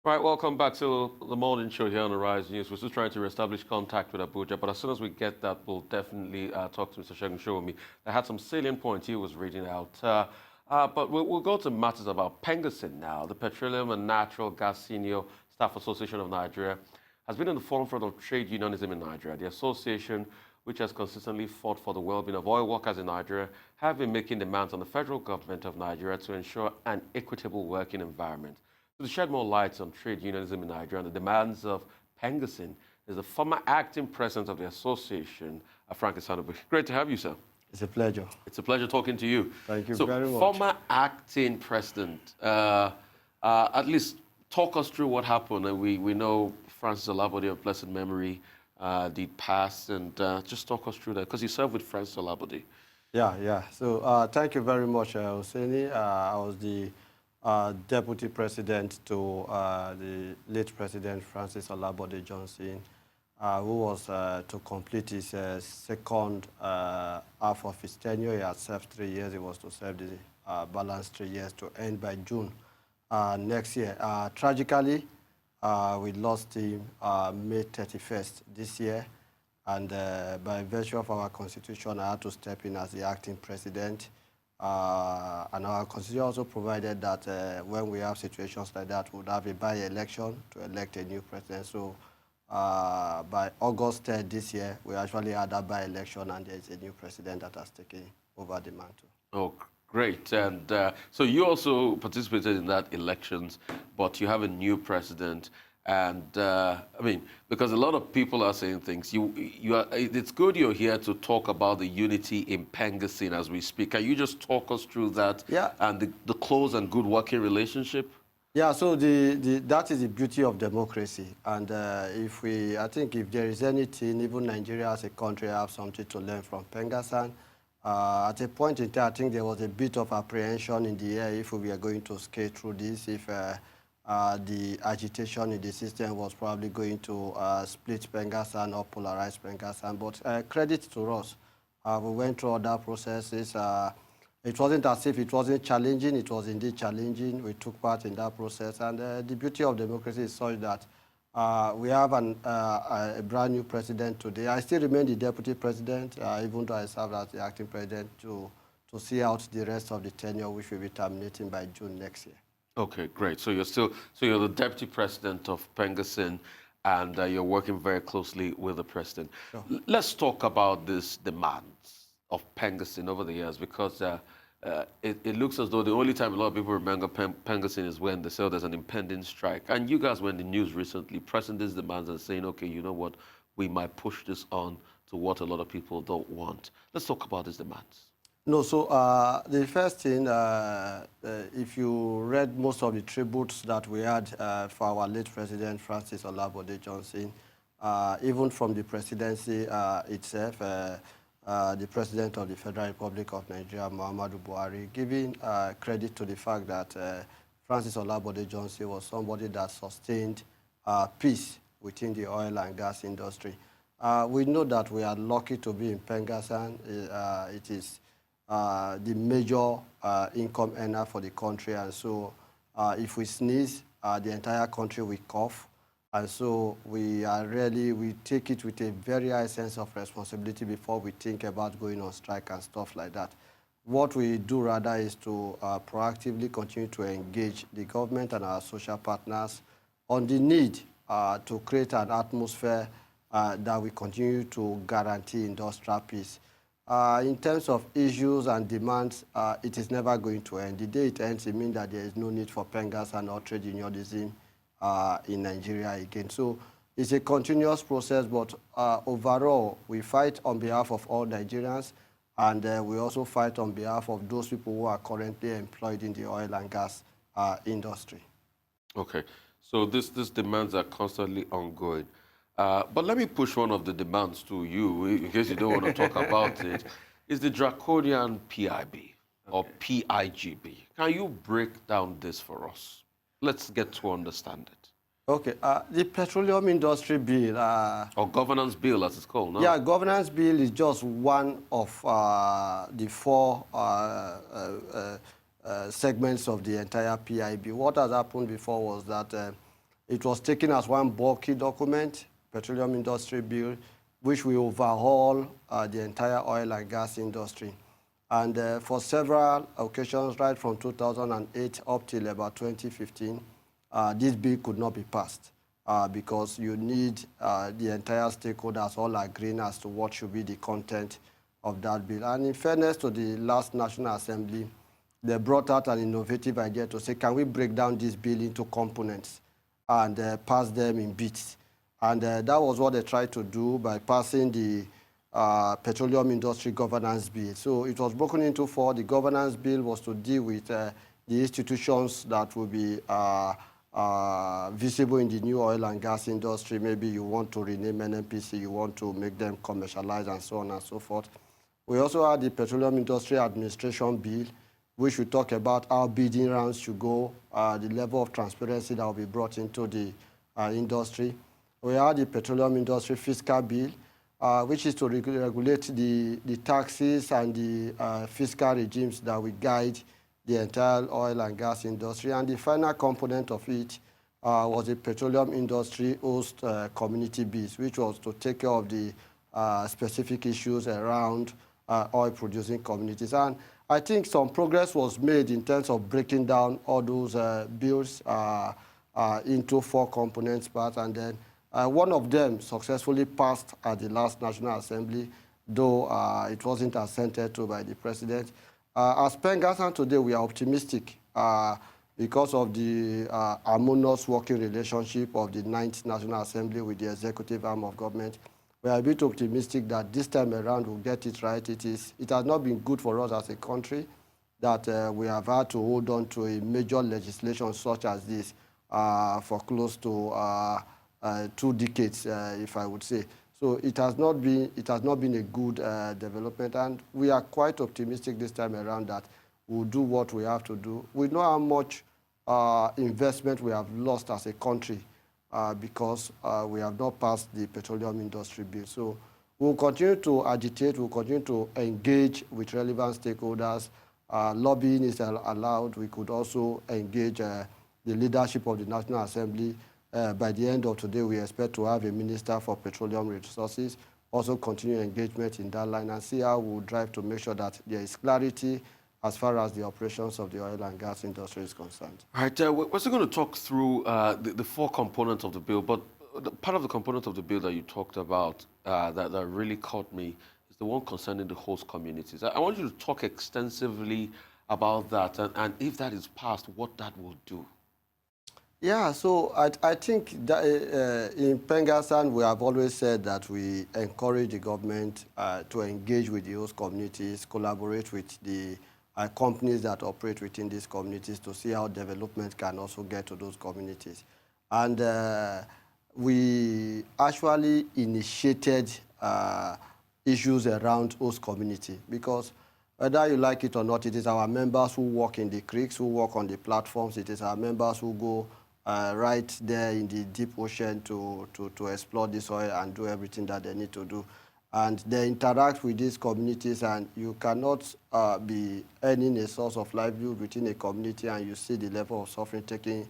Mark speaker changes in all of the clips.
Speaker 1: Right, welcome back to the morning show here on the Rise News. We're still trying to reestablish contact with Abuja, but as soon as we get that, we'll definitely talk to Mr. Shegun Shomi. I had some salient points he was reading out. But we'll go to matters about PENGASSAN now. The Petroleum and Natural Gas Senior Staff Association of Nigeria has been in the forefront of trade unionism in Nigeria. The association, which has consistently fought for the well-being of oil workers in Nigeria, have been making demands on the federal government of Nigeria to ensure an equitable working environment. To shed more light on trade unionism in Nigeria and the demands of PENGASSAN is the former acting president of the association, Frank Usanubi. Great to have you, sir.
Speaker 2: It's a pleasure.
Speaker 1: It's a pleasure talking to you.
Speaker 2: Thank you very much.
Speaker 1: Former acting president, at least talk us through what happened. And we know Francis Olabode of blessed memory did pass, and just talk us through that, because you served with Francis Olabode.
Speaker 2: Yeah. So thank you very much, Hussaini. I was the deputy president to the late president Francis Olabode Johnson, who was to complete his second half of his tenure. He had served 3 years. He was to serve the balance 3 years to end by June next year. Tragically, we lost him May 31st this year, and by virtue of our constitution, I had to step in as the acting president. And our constitution also provided that when we have situations like that, we would have a by-election to elect a new president. So by August 3rd this year, we actually had a by-election, and there is a new president that has taken over the mantle.
Speaker 1: Oh, great. And so you also participated in that elections, but you have a new president. And I mean, because a lot of people are saying things, it's good you're here to talk about the unity in PENGASSAN as we speak. Can you just talk us through that?
Speaker 2: Yeah.
Speaker 1: And the close and good working relationship?
Speaker 2: Yeah, so that is the beauty of democracy. And I think if there is anything, even Nigeria as a country have something to learn from PENGASSAN. At a point in time, I think there was a bit of apprehension in the air if we were going to skate through this, if the agitation in the system was probably going to split PENGASSAN or polarize PENGASSAN. But credit to us. We went through other processes. It wasn't as if it wasn't challenging. It was indeed challenging. We took part in that process. And the beauty of democracy is such that we have a brand new president today. I still remain the deputy president, even though I served as the acting president, to see out the rest of the tenure, which will be terminating by June next year.
Speaker 1: Okay, great. So you're the deputy president of PENGASSAN, and you're working very closely with the president.
Speaker 2: Sure.
Speaker 1: Let's talk about these demands of PENGASSAN over the years, because it looks as though the only time a lot of people remember PENGASSAN is when they say there's an impending strike. And you guys were in the news recently pressing these demands and saying, okay, you know what, we might push this on to what a lot of people don't want. Let's talk about these demands.
Speaker 2: No, so the first thing, if you read most of the tributes that we had for our late president, Francis Olabode Johnson, even from the presidency itself, the president of the Federal Republic of Nigeria, Muhammadu Buhari, giving credit to the fact that Francis Olabode Johnson was somebody that sustained peace within the oil and gas industry. We know that we are lucky to be in PENGASSAN. It is the major income earner for the country, and so if we sneeze, the entire country will cough, and so we take it with a very high sense of responsibility before we think about going on strike and stuff like that. What we do rather is to proactively continue to engage the government and our social partners on the need to create an atmosphere that we continue to guarantee industrial peace. In terms of issues and demands, it is never going to end. The day it ends, it means that there is no need for PENGASSAN or trade unionism in Nigeria again. So it's a continuous process, but overall, we fight on behalf of all Nigerians, and we also fight on behalf of those people who are currently employed in the oil and gas industry.
Speaker 1: Okay, so these demands are constantly ongoing. But let me push one of the demands to you, in case you don't want to talk about it, is the draconian PIB, or PIGB. Can you break down this for us? Let's get to understand it.
Speaker 2: Okay, the Petroleum Industry Bill...
Speaker 1: or Governance Bill, as it's called, no?
Speaker 2: Yeah, Governance Bill is just one of the four segments of the entire PIB. What has happened before was that It was taken as one bulky document, Petroleum Industry Bill, which will overhaul the entire oil and gas industry. And for several occasions, right from 2008 up till about 2015, this bill could not be passed because you need the entire stakeholders all agreeing as to what should be the content of that bill. And in fairness to the last National Assembly, they brought out an innovative idea to say, can we break down this bill into components and pass them in bits? And that was what they tried to do by passing the Petroleum Industry Governance Bill. So it was broken into four. The governance bill was to deal with the institutions that will be visible in the new oil and gas industry. Maybe you want to rename NNPC, you want to make them commercialized and so on and so forth. We also had the Petroleum Industry Administration Bill, which will talk about how bidding rounds should go, the level of transparency that will be brought into the industry. We had the Petroleum Industry Fiscal Bill, which is to regulate the taxes and the fiscal regimes that will guide the entire oil and gas industry. And the final component of it was the Petroleum Industry Host Community Bills, which was to take care of the specific issues around oil-producing communities. And I think some progress was made in terms of breaking down all those bills into four components parts, and then one of them successfully passed at the last National Assembly, though it wasn't assented to by the President. As PENGASSAN today, we are optimistic because of the harmonious working relationship of the 9th National Assembly with the executive arm of government. We are a bit optimistic that this time around we'll get it right. It has not been good for us as a country that we have had to hold on to a major legislation such as this for close to 2 decades, if I would say. So it has not been a good development, and we are quite optimistic this time around that we'll do what we have to do. We know how much investment we have lost as a country because we have not passed the Petroleum Industry Bill. So we'll continue to agitate, we'll continue to engage with relevant stakeholders. Lobbying is allowed. We could also engage the leadership of the National Assembly. By the end of today, we expect to have a Minister for Petroleum Resources, also continue engagement in that line and see how we'll drive to make sure that there is clarity as far as the operations of the oil and gas industry is concerned.
Speaker 1: All right, we're still going to talk through the 4 components of the bill, but part of the component of the bill that you talked about that really caught me is the one concerning the host communities. I want you to talk extensively about that, and if that is passed, what that will do.
Speaker 2: Yeah, so I think that in PENGASSAN, we have always said that we encourage the government to engage with the host communities, collaborate with the companies that operate within these communities to see how development can also get to those communities. And we actually initiated issues around host community because whether you like it or not, it is our members who work in the creeks, who work on the platforms. It is our members who go right there in the deep ocean to explore this oil and do everything that they need to do. And they interact with these communities, and you cannot be earning a source of livelihood within a community and you see the level of suffering taking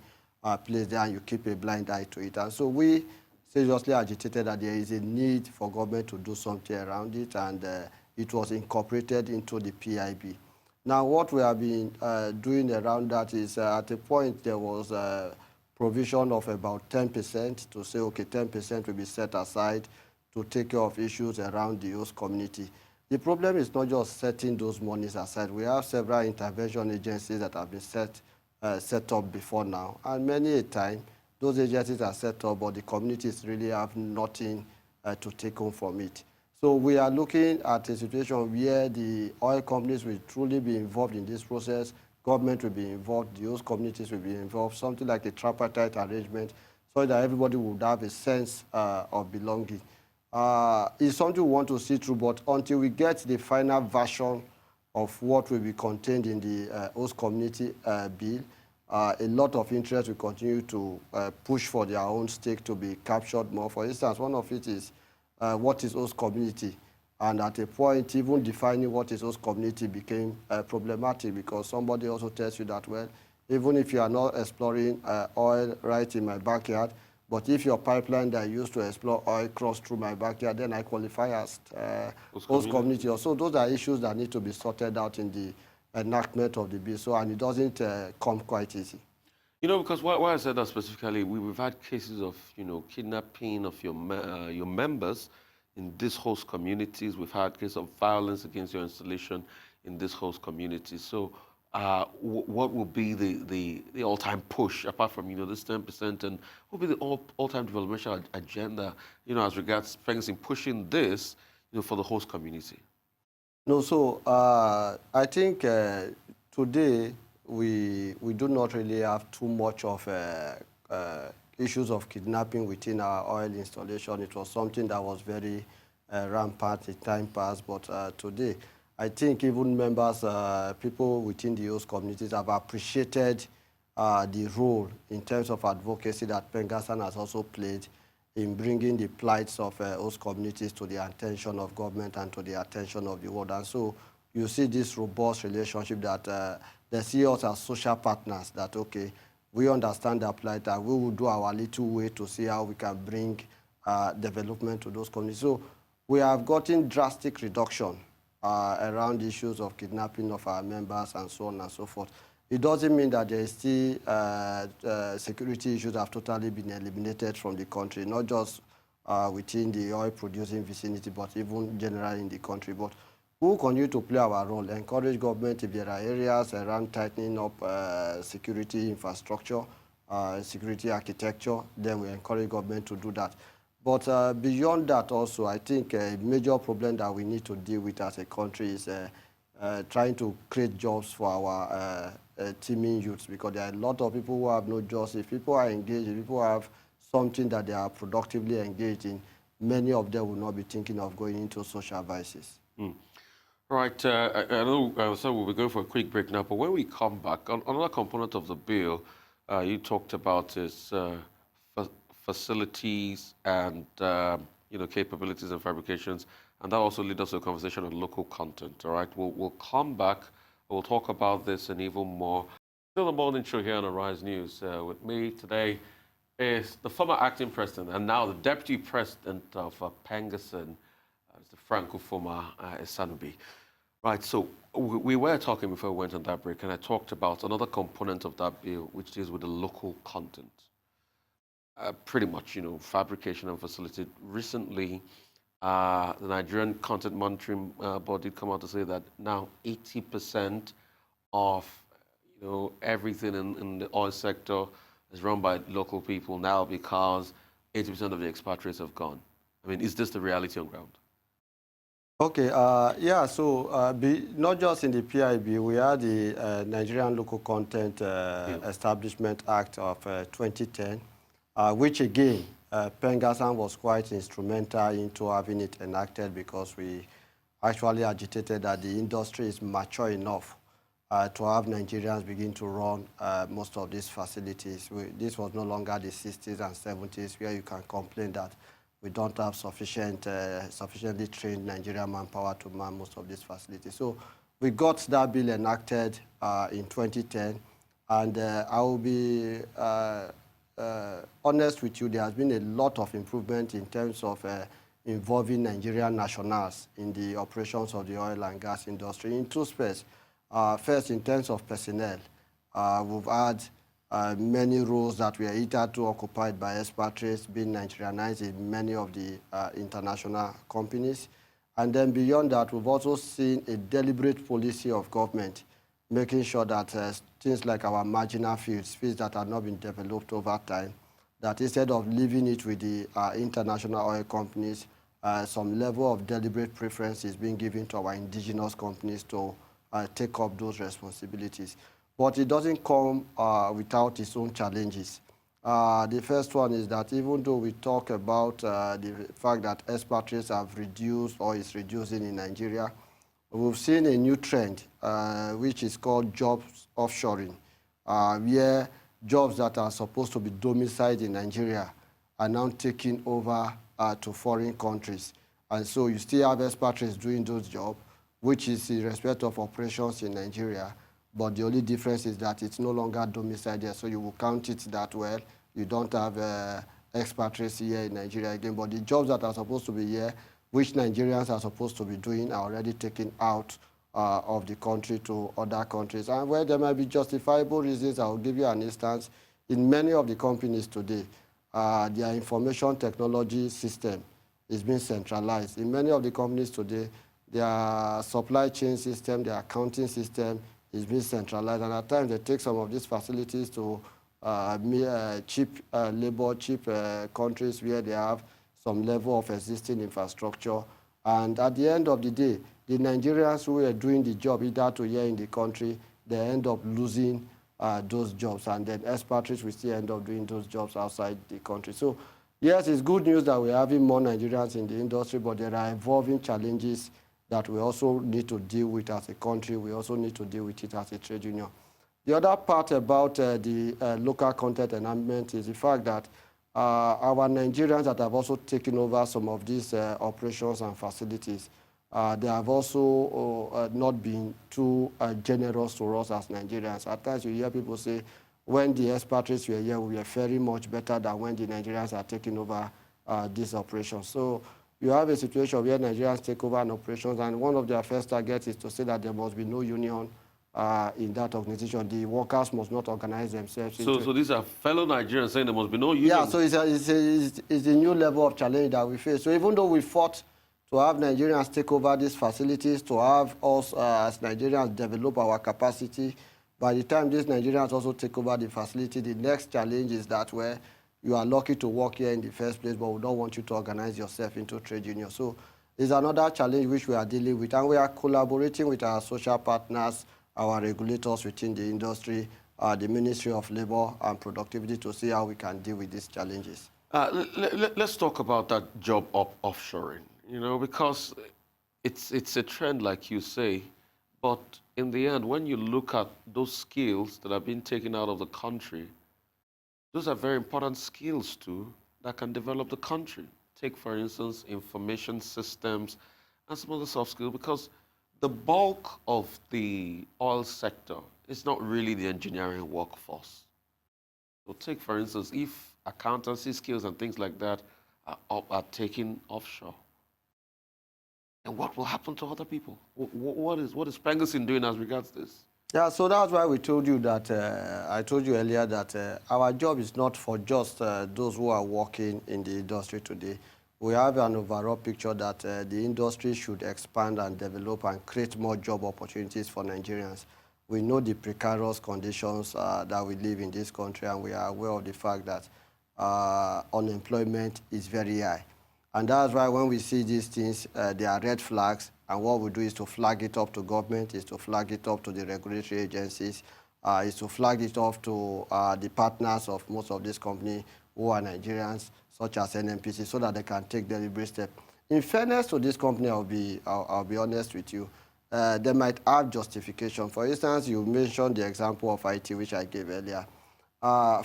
Speaker 2: place there and you keep a blind eye to it. And so we seriously agitated that there is a need for government to do something around it, and it was incorporated into the PIB. Now, what we have been doing around that is at a point there was provision of about 10% to say, okay, 10% will be set aside to take care of issues around the host community. The problem is not just setting those monies aside. We have several intervention agencies that have been set up before now, and many a time those agencies are set up, but the communities really have nothing to take home from it. So we are looking at a situation where the oil companies will truly be involved in this process, government will be involved, the host communities will be involved, something like a tripartite arrangement, so that everybody would have a sense of belonging. It's something we want to see through, but until we get the final version of what will be contained in the host community bill, a lot of interest will continue to push for their own stake to be captured more. For instance, one of it is what is host community? And at a point, even defining what is host community became problematic because somebody also tells you that, well, even if you are not exploring oil right in my backyard, but if your pipeline that I used to explore oil cross through my backyard, then I qualify as host community. So those are issues that need to be sorted out in the enactment of the bill. So, and it doesn't come quite easy.
Speaker 1: You know, because why I said that specifically, we've had cases of, kidnapping of your members in these host communities. We've had cases of violence against your installation in this host community. So what will be the all-time push, apart from, this 10%, and what will be the all-time developmental agenda, as regards in pushing this, for the host community?
Speaker 2: No, so I think today we do not really have too much of issues of kidnapping within our oil installation. It was something that was very rampant in time past, but today I think even members, people within the host communities have appreciated the role in terms of advocacy that PENGASSAN has also played in bringing the plights of host communities to the attention of government and to the attention of the world. And so you see this robust relationship that they see us as social partners, that, okay, we understand their plight, and we will do our little way to see how we can bring development to those communities. So we have gotten drastic reduction around issues of kidnapping of our members and so on and so forth. It doesn't mean that there is still security issues have totally been eliminated from the country, not just within the oil-producing vicinity, but even generally in the country. But we will continue to play our role, encourage government if there are areas around tightening up security infrastructure, security architecture, then we encourage government to do that. But beyond that also, I think a major problem that we need to deal with as a country is trying to create jobs for our teeming youths, because there are a lot of people who have no jobs. If people are engaged, if people have something that they are productively engaged in, many of them will not be thinking of going into social vices.
Speaker 1: Right. I know so we'll be going for a quick break now, but when we come back, another component of the bill you talked about is facilities and capabilities and fabrications, and that also leads us to a conversation on local content. All right, we'll come back. We'll talk about this and even more. Still the morning show here on Arise News. With me today is the former acting president and now the deputy president of PENGASSAN, Mr. Franco Former Usanubi. Right, so we were talking before we went on that break, and I talked about another component of that bill, which deals with the local content. Pretty much, fabrication and facility. Recently, the Nigerian Content Monitoring Board did come out to say that now 80% of everything in the oil sector is run by local people now, because 80% of the expatriates have gone. I mean, is this the reality on ground?
Speaker 2: Okay, yeah, so not just in the PIB, we had the Nigerian Local Content Establishment Act of 2010, which again, PENGASSAN was quite instrumental into having it enacted, because we actually agitated that the industry is mature enough to have Nigerians begin to run most of these facilities. This was no longer the 60s and 70s where you can complain that we don't have sufficiently trained Nigerian manpower to man most of these facilities. So we got that bill enacted in 2010, and I will be honest with you, there has been a lot of improvement in terms of involving Nigerian nationals in the operations of the oil and gas industry in two spheres. First, in terms of personnel, we've had many roles that were hitherto occupied by expatriates being Nigerianized in many of the international companies. And then beyond that, we've also seen a deliberate policy of government making sure that things like our marginal fields that have not been developed over time, that instead of leaving it with the international oil companies, some level of deliberate preference is being given to our indigenous companies to take up those responsibilities. But it doesn't come without its own challenges. The first one is that even though we talk about the fact that expatriates have reduced or is reducing in Nigeria, we've seen a new trend, which is called jobs offshoring, where jobs that are supposed to be domiciled in Nigeria are now taken over to foreign countries. And so you still have expatriates doing those jobs, which is in respect of operations in Nigeria, but the only difference is that it's no longer domiciled there, so you will count it that well. You don't have expatriates here in Nigeria again, but the jobs that are supposed to be here, which Nigerians are supposed to be doing, are already taken out of the country to other countries. And where there might be justifiable reasons, I will give you an instance. In many of the companies today, their information technology system is being centralized. In many of the companies today, their supply chain system, their accounting system is being centralized. And at times, they take some of these facilities to cheap labor, cheap countries where they have some level of existing infrastructure. And at the end of the day, the Nigerians who are doing the job, either to here in the country, they end up losing those jobs. And then expatriates will still end up doing those jobs outside the country. So yes, it's good news that we're having more Nigerians in the industry, but there are evolving challenges that we also need to deal with as a country. We also need to deal with it as a trade union. The other part about the local content enhancement is the fact that our Nigerians that have also taken over some of these operations and facilities, they have also not been too generous to us as Nigerians. At times you hear people say, when the expatriates were here, we were very much better than when the Nigerians are taking over these operations. So you have a situation where Nigerians take over an operations, and one of their first targets is to say that there must be no union in that organization. The workers must not organize themselves.
Speaker 1: So these are fellow Nigerians saying there must be no union?
Speaker 2: Yeah, so it's a new level of challenge that we face. So even though we fought to have Nigerians take over these facilities, to have us as Nigerians develop our capacity, by the time these Nigerians also take over the facility, the next challenge is that where you are lucky to work here in the first place, but we don't want you to organize yourself into trade union. So it's another challenge which we are dealing with, and we are collaborating with our social partners, our regulators within the industry, the Ministry of Labor and Productivity, to see how we can deal with these challenges.
Speaker 1: Let's talk about that job offshoring, because it's a trend, like you say, but in the end, when you look at those skills that have been taken out of the country, those are very important skills too that can develop the country. Take, for instance, information systems and some other soft skills, because the bulk of the oil sector is not really the engineering workforce. So take, for instance, if accountancy skills and things like that are taken offshore, and what will happen to other people? What is PENGASSAN doing as regards this?
Speaker 2: Yeah, so that's why we told you that, I told you earlier that our job is not for just those who are working in the industry today. We have an overall picture that the industry should expand and develop and create more job opportunities for Nigerians. We know the precarious conditions that we live in this country, and we are aware of the fact that unemployment is very high. And that's why when we see these things, they are red flags, and what we do is to flag it up to government, is to flag it up to the regulatory agencies, is to flag it up to the partners of most of these companies who are Nigerians, such as NNPC, so that they can take deliberate steps. In fairness to this company, I'll be honest with you, they might have justification. For instance, you mentioned the example of IT, which I gave earlier.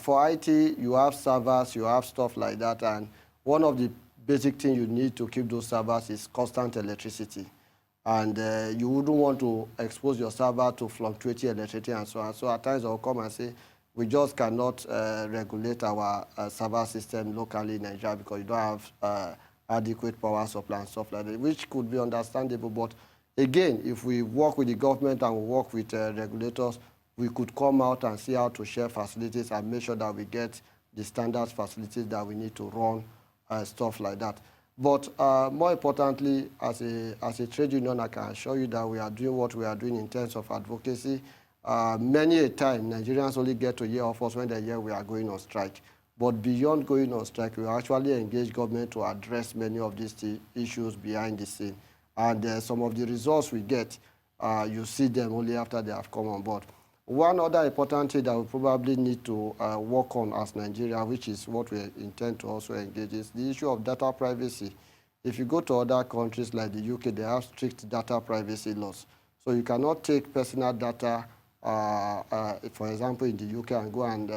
Speaker 2: For IT, you have servers, you have stuff like that, and one of the basic things you need to keep those servers is constant electricity. And you wouldn't want to expose your server to fluctuating electricity and so on. So at times I'll come and say, we just cannot regulate our server system locally in Nigeria because you don't have adequate power supply and stuff like that, which could be understandable. But again, if we work with the government and we work with regulators, we could come out and see how to share facilities and make sure that we get the standard facilities that we need to run stuff like that. But more importantly, as a trade union, I can assure you that we are doing what we are doing in terms of advocacy. Many a time, Nigerians only get to hear of us when they hear we are going on strike. But beyond going on strike, we actually engage government to address many of these issues behind the scene. And some of the results we get, you see them only after they have come on board. One other important thing that we probably need to work on as Nigeria, which is what we intend to also engage, is the issue of data privacy. If you go to other countries like the UK, they have strict data privacy laws. So you cannot take personal data, for example, in the UK and go and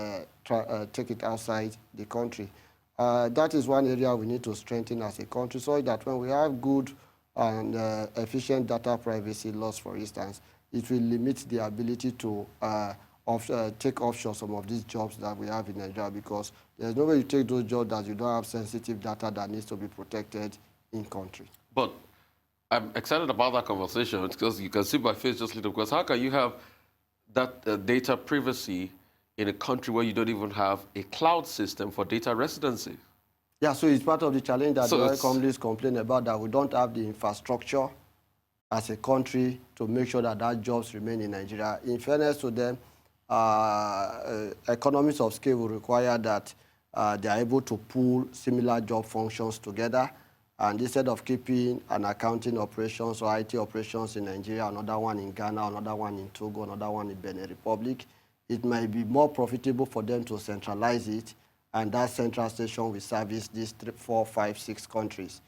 Speaker 2: take it outside the country. That is one area we need to strengthen as a country, so that when we have good and efficient data privacy laws, for instance, it will limit the ability to take offshore some of these jobs that we have in Nigeria, because there's no way you take those jobs that you don't have sensitive data that needs to be protected in country.
Speaker 1: But I'm excited about that conversation because you can see my face just little. Because how can you have that data privacy in a country where you don't even have a cloud system for data residency?
Speaker 2: Yeah, so it's part of the challenge that the oil companies complain about, that we don't have the infrastructure as a country to make sure that jobs remain in Nigeria. In fairness to them, economies of scale will require that they are able to pool similar job functions together. And instead of keeping an accounting operations or IT operations in Nigeria, another one in Ghana, another one in Togo, another one in Benin Republic, it might be more profitable for them to centralize it, and that central station will service these 3, 4, 5, 6 countries.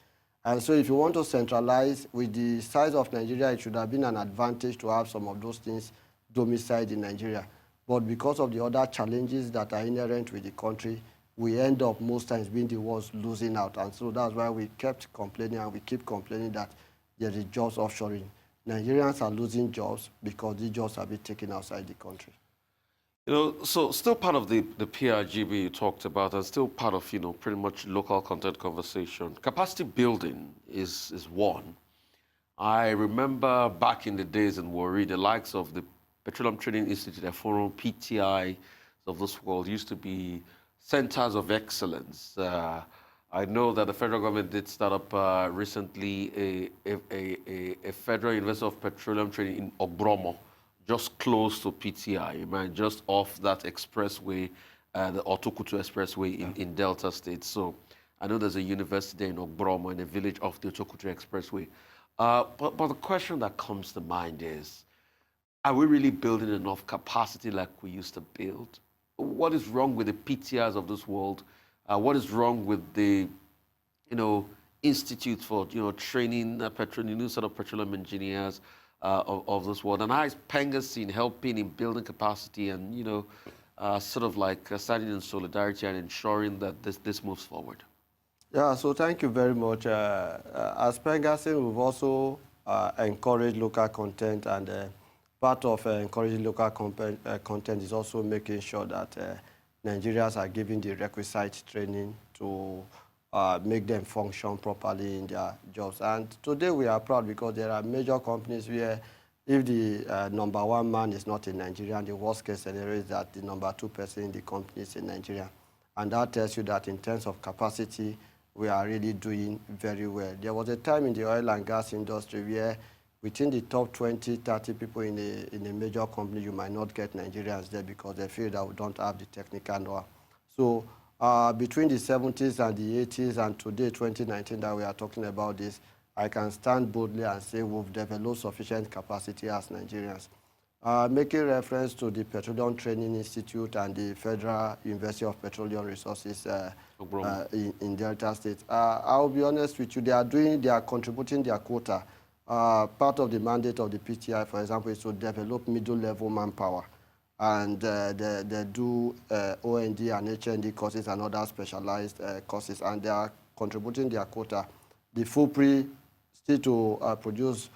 Speaker 2: And so if you want to centralize, with the size of Nigeria, it should have been an advantage to have some of those things domiciled in Nigeria. But because of the other challenges that are inherent with the country, we end up most times being the ones losing out. And so that's why we kept complaining, and we keep complaining that there is jobs offshoring. Nigerians are losing jobs because these jobs are being taken outside the country.
Speaker 1: You know, so still part of the PRGB you talked about, and still part of, pretty much local content conversation. Capacity building is one. I remember back in the days in Warri, the likes of the Petroleum Training Institute, the Forum, PTI of this world used to be centers of excellence. I know that the federal government did start up recently a Federal University of Petroleum Training in Ogbromo, just close to PTI, man, just off that expressway, the Otokutu Expressway in Delta State. So I know there's a university there in Ogbromo, in a village off the Otokutu Expressway. But the question that comes to mind is, are we really building enough capacity like we used to build? What is wrong with the PTIs of this world? What is wrong with the, institute for, training new set of petroleum engineers of this world? And how is PENGASSAN helping in building capacity and, sort of like standing in solidarity and ensuring that this moves forward?
Speaker 2: Yeah, so thank you very much. As PENGASSAN, we've also encouraged local content, and part of encouraging local content is also making sure that Nigerians are given the requisite training to make them function properly in their jobs. And today we are proud because there are major companies where if the #1 man is not in Nigeria, the worst case scenario is that the #2 person in the company is in Nigeria. And that tells you that in terms of capacity, we are really doing very well. There was a time in the oil and gas industry where within the top 20, 30 people in a major company, you might not get Nigerians there because they feel that we don't have the technical know-how. So between the 70s and the 80s and today, 2019, that we are talking about this, I can stand boldly and say we've developed sufficient capacity as Nigerians. Making reference to the Petroleum Training Institute and the Federal University of Petroleum Resources in Delta State, I'll be honest with you, they are contributing their quota. Part of the mandate of the PTI, for example, is to develop middle-level manpower. And they do OND and HND courses and other specialized courses, and they are contributing their quota. The FUPRI still to produce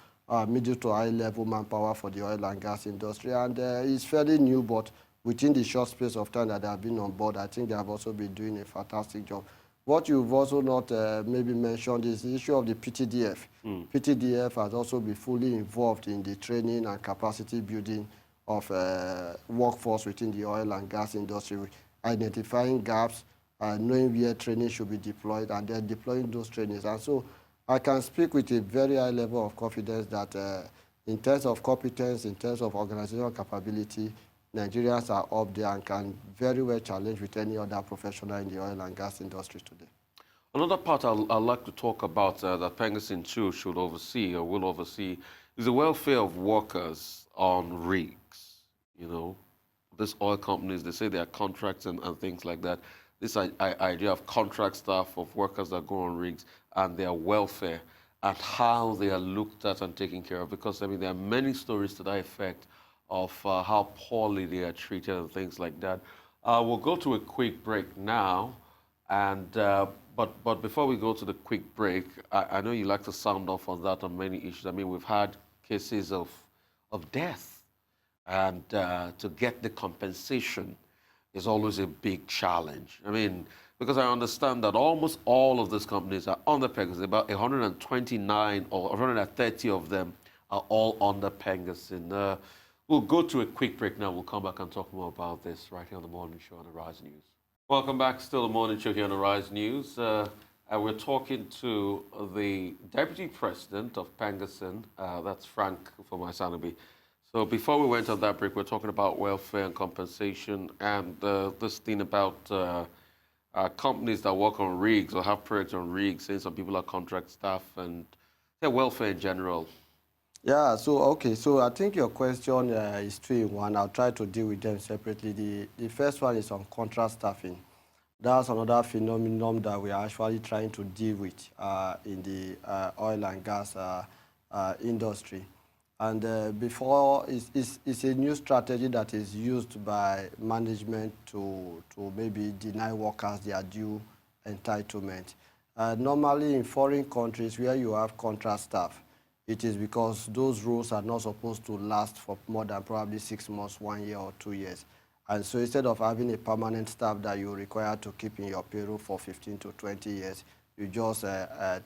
Speaker 2: middle to high-level manpower for the oil and gas industry, and it's fairly new, but within the short space of time that they have been on board, I think they have also been doing a fantastic job. What you've also not maybe mentioned is the issue of the PTDF. PTDF has also been fully involved in the training and capacity building of workforce within the oil and gas industry, identifying gaps, knowing where training should be deployed, and then deploying those trainings. And so I can speak with a very high level of confidence that in terms of competence, in terms of organizational capability, Nigerians are up there and can very well challenge with any other professional in the oil and gas industry today.
Speaker 1: Another part I'd like to talk about that PENGASSAN too should oversee or will oversee is the welfare of workers on rigs. These oil companies, they say they are contracts and things like that. This idea of contract staff, of workers that go on rigs, and their welfare and how they are looked at and taken care of. Because, there are many stories to that effect of how poorly they are treated and things like that. We'll go to a quick break now, and But before we go to the quick break, I know you like to sound off on that on many issues. I mean, we've had cases of death, and to get the compensation is always a big challenge. I mean, because I understand that almost all of these companies are under Pegasus. About 129 or 130 of them are all under Pengassan. We'll go to a quick break now. We'll come back and talk more about this right here on the Morning Show on the Rise News. Welcome back. Still the Morning Show here on the Rise News. And we're talking to the Deputy President of Pengassan, that's Frank from Usanubi. So before we went on that break, we're talking about welfare and compensation, and this thing about companies that work on rigs or have projects on rigs, saying some people are contract staff, and their welfare in general.
Speaker 2: Yeah, so I think your question is two in one. I'll try to deal with them separately. The first one is on contract staffing. That's another phenomenon that we are actually trying to deal with in the oil and gas industry. And it's a new strategy that is used by management to maybe deny workers their due entitlement. Normally in foreign countries where you have contract staff, it is because those roles are not supposed to last for more than probably 6 months, 1 year, or 2 years. And so instead of having a permanent staff that you require to keep in your payroll for 15 to 20 years, you just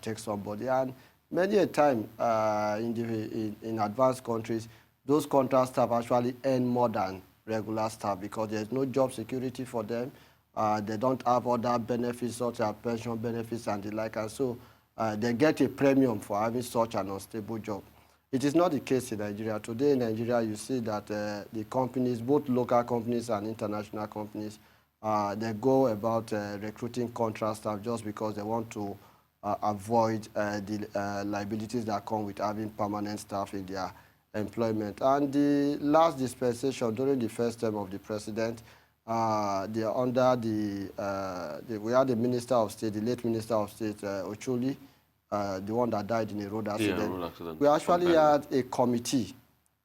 Speaker 2: take somebody. And many a time in advanced countries, those contract staff actually earn more than regular staff because there's no job security for them. They don't have other benefits such as pension benefits and the like. And so they get a premium for having such an unstable job. It is not the case in Nigeria. Today in Nigeria, you see that the companies, both local companies and international companies, they go about recruiting contract staff just because they want to avoid the liabilities that come with having permanent staff in their employment. And the last dispensation during the first term of the president, we had the Minister of State, the late Minister of State, Ochuli, the one that died in a road accident.
Speaker 1: Yeah, road accident.
Speaker 2: We actually had a committee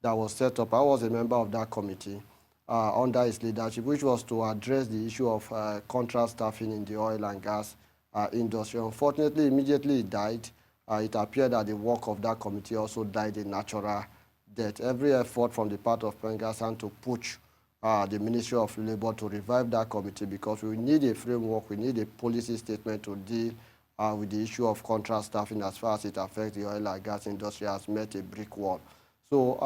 Speaker 2: that was set up. I was a member of that committee under his leadership, which was to address the issue of contract staffing in the oil and gas industry. Unfortunately, immediately he died. It appeared that the work of that committee also died a natural death. Every effort from the part of PENGASSAN to push the Ministry of Labour to revive that committee, because we need a framework, we need a policy statement to deal with the issue of contract staffing as far as it affects the oil and gas industry, has met a brick wall. So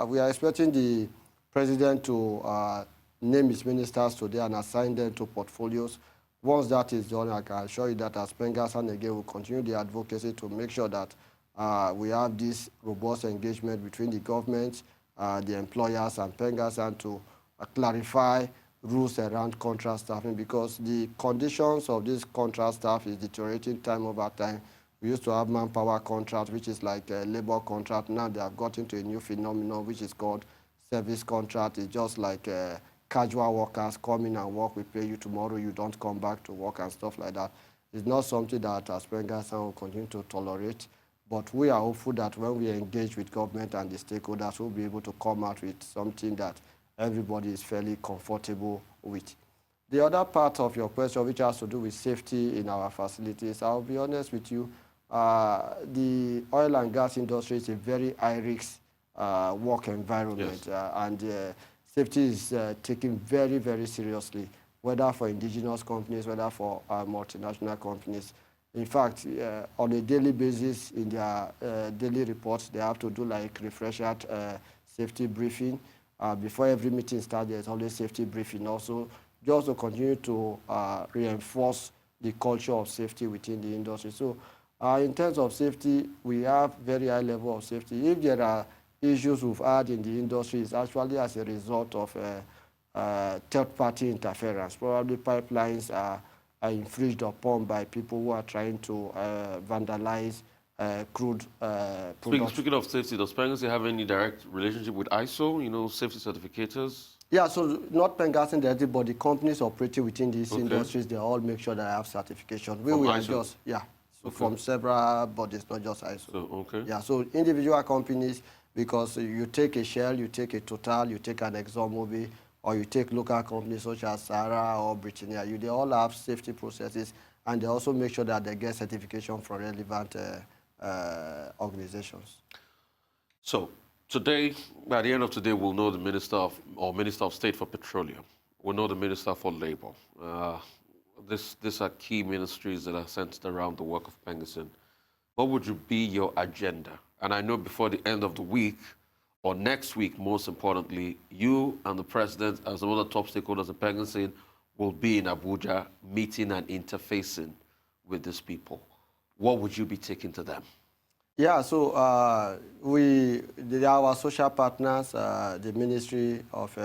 Speaker 2: we are expecting the president to name his ministers today and assign them to portfolios. Once that is done, I can assure you that as PENGASSAN again will continue the advocacy to make sure that we have this robust engagement between the government, the employers, and PENGASSAN to clarify rules around contract staffing, because the conditions of this contract staff is deteriorating time over time. We used to have manpower contract, which is like a labor contract. Now they have got into a new phenomenon, which is called service contract. It's just like casual workers come in and work, we pay you tomorrow, you don't come back to work and stuff like that. It's not something that as PENGASSAN will continue to tolerate, but we are hopeful that when we engage with government and the stakeholders, we'll be able to come out with something that everybody is fairly comfortable with. The other part of your question, which has to do with safety in our facilities, I'll be honest with you, the oil and gas industry is a very high-risk work environment, yes. And safety is taken very, very seriously, whether for indigenous companies, whether for multinational companies. In fact, on a daily basis, in their daily reports, they have to do like refresher safety briefing. Before every meeting starts, there's always safety briefing also, just to continue to reinforce the culture of safety within the industry. So in terms of safety, we have very high level of safety. If there are issues we've had in the industry, it's actually as a result of third-party interference. Probably pipelines are infringed upon by people who are trying to vandalize crude production.
Speaker 1: Speaking of safety, does PENGASSAN have any direct relationship with ISO, safety certificators? Yeah,
Speaker 2: so not PENGASSAN directly, but the companies operating within these industries, they all make sure that they have certification. We are just, from several bodies, not just ISO.
Speaker 1: So,
Speaker 2: Yeah, so individual companies, because you take a Shell, you take a Total, you take an ExxonMobil, or you take local companies such as Sahara or Britannia, they all have safety processes and they also make sure that they get certification from relevant organizations.
Speaker 1: So today, by the end of today, we'll know the Minister of State for Petroleum. We'll know the Minister for Labor. These are key ministries that are centered around the work of PENGASSAN. What would be your agenda? And I know before the end of the week, or next week, most importantly, you and the President, as one of the top stakeholders in PENGASSAN, will be in Abuja meeting and interfacing with these people. What would you be taking to them?
Speaker 2: Yeah, so our social partners, the Ministry of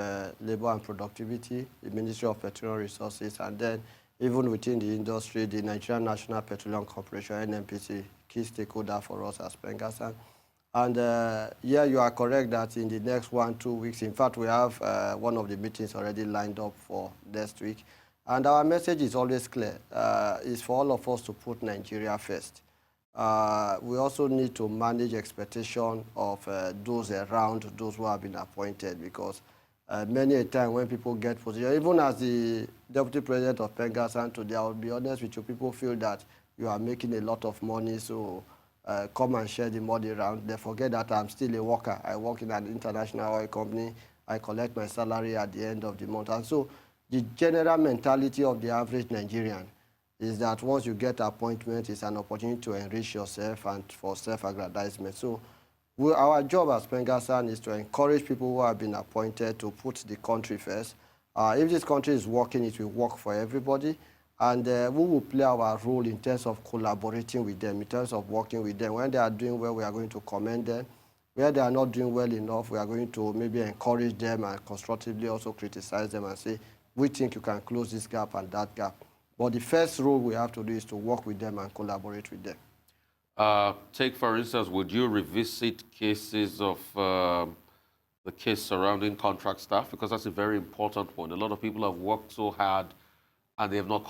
Speaker 2: Labor and Productivity, the Ministry of Petroleum Resources, and then even within the industry, the Nigerian National Petroleum Corporation, NNPC, key stakeholder for us as PENGASSAN. And yeah, you are correct that in the next 1-2 weeks, in fact, we have one of the meetings already lined up for next week. And our message is always clear. It's for all of us to put Nigeria first. We also need to manage expectation of those around those who have been appointed, because many a time when people get position, even as the Deputy President of PENGASSAN today, I will be honest with you, people feel that you are making a lot of money, so come and share the money around. They forget that I'm still a worker. I work in an international oil company. I collect my salary at the end of the month. And so the general mentality of the average Nigerian is that once you get appointment, it's an opportunity to enrich yourself and for self-aggrandizement. So our job as PENGASSAN is to encourage people who have been appointed to put the country first. If this country is working, it will work for everybody. And we will play our role in terms of collaborating with them, in terms of working with them. When they are doing well, we are going to commend them. Where they are not doing well enough, we are going to maybe encourage them and constructively also criticize them and say, we think you can close this gap and that gap. But the first role we have to do is to work with them and collaborate with them.
Speaker 1: Take, for instance, would you revisit cases of the case surrounding contract staff? Because that's a very important one. A lot of people have worked so hard and they have not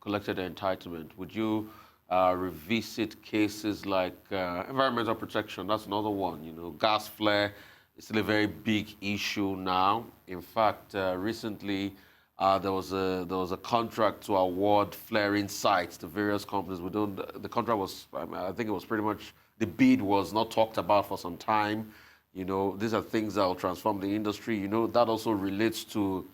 Speaker 1: collected their entitlement. Would you revisit cases like environmental protection? That's another one. You know, gas flare is still a very big issue now. In fact, recently there was a contract to award flaring sites to various companies. The contract was, I think it was pretty much, the bid was not talked about for some time. You know, these are things that will transform the industry. You know, that also relates to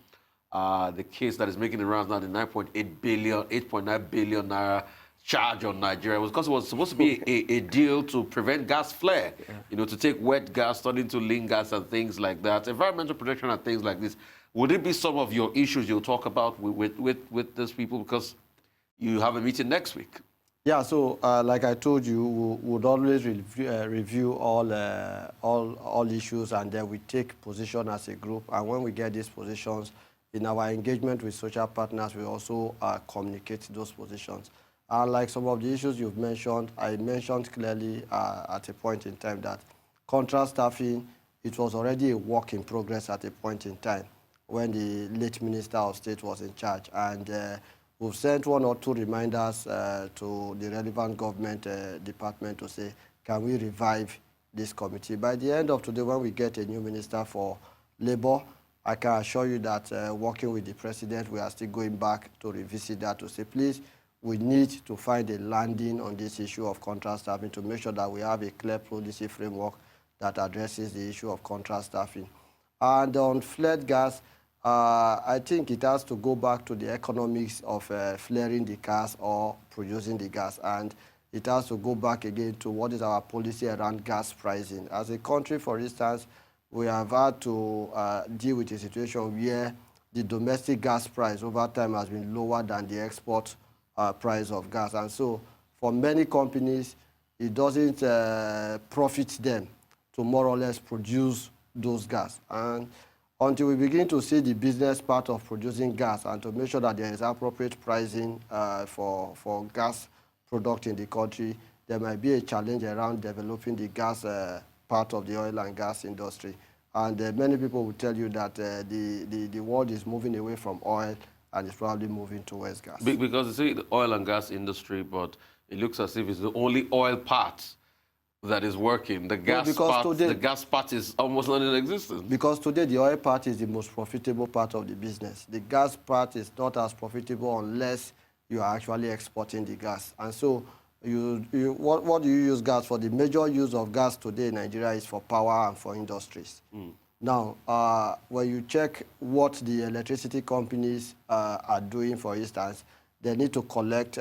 Speaker 1: the case that is making the rounds now, the 8.9 billion naira charge on Nigeria. It was because it was supposed to be a deal to prevent gas flare, you know, to take wet gas, turn into lean gas and things like that, environmental protection and things like this. Would it be some of your issues you'll talk about with these people, because you have a meeting next week?
Speaker 2: Yeah, so like I told you, we would always review all issues, and then we take position as a group. And when we get these positions, in our engagement with social partners, we also communicate those positions. Like some of the issues you've mentioned, I mentioned clearly at a point in time that contract staffing, it was already a work in progress at a point in time when the late Minister of State was in charge. And we've sent 1 or 2 reminders to the relevant government department to say, can we revive this committee? By the end of today, when we get a new Minister for Labor, I can assure you that working with the President, we are still going back to revisit that to say, please, we need to find a landing on this issue of contract staffing to make sure that we have a clear policy framework that addresses the issue of contract staffing. And on flared gas, I think it has to go back to the economics of flaring the gas or producing the gas. And it has to go back again to what is our policy around gas pricing. As a country, for instance, we have had to deal with a situation where the domestic gas price over time has been lower than the export price of gas. And so for many companies, it doesn't profit them to more or less produce those gas. And until we begin to see the business part of producing gas and to make sure that there is appropriate pricing for gas product in the country, there might be a challenge around developing the gas part of the oil and gas industry. And many people will tell you that the world is moving away from oil and it's probably moving towards gas.
Speaker 1: Because you see the oil and gas industry, but it looks as if it's the only oil part that is working. The gas part is almost non-existent.
Speaker 2: Because today the oil part is the most profitable part of the business. The gas part is not as profitable unless you are actually exporting the gas. And so what do you use gas for? The major use of gas today in Nigeria is for power and for industries. Now, when you check what the electricity companies are doing, for instance, they need to collect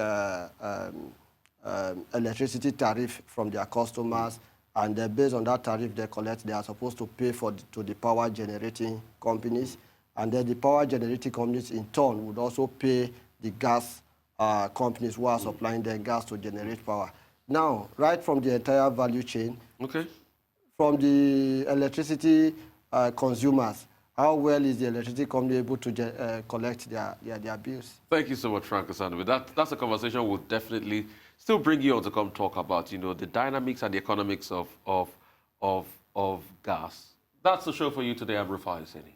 Speaker 2: electricity tariff from their customers, and then based on that tariff they collect, they are supposed to pay to the power generating companies, and then the power generating companies in turn would also pay the gas companies who are supplying their gas to generate power. Now, right from the entire value chain, from the electricity consumers, how well is the electricity company able to collect their bills?
Speaker 1: Thank you so much, Frank Usanubi. That's a conversation we'll definitely still bring you on to come talk about, the dynamics and the economics of gas. That's the show for you today. I'm Rufai Hussaini.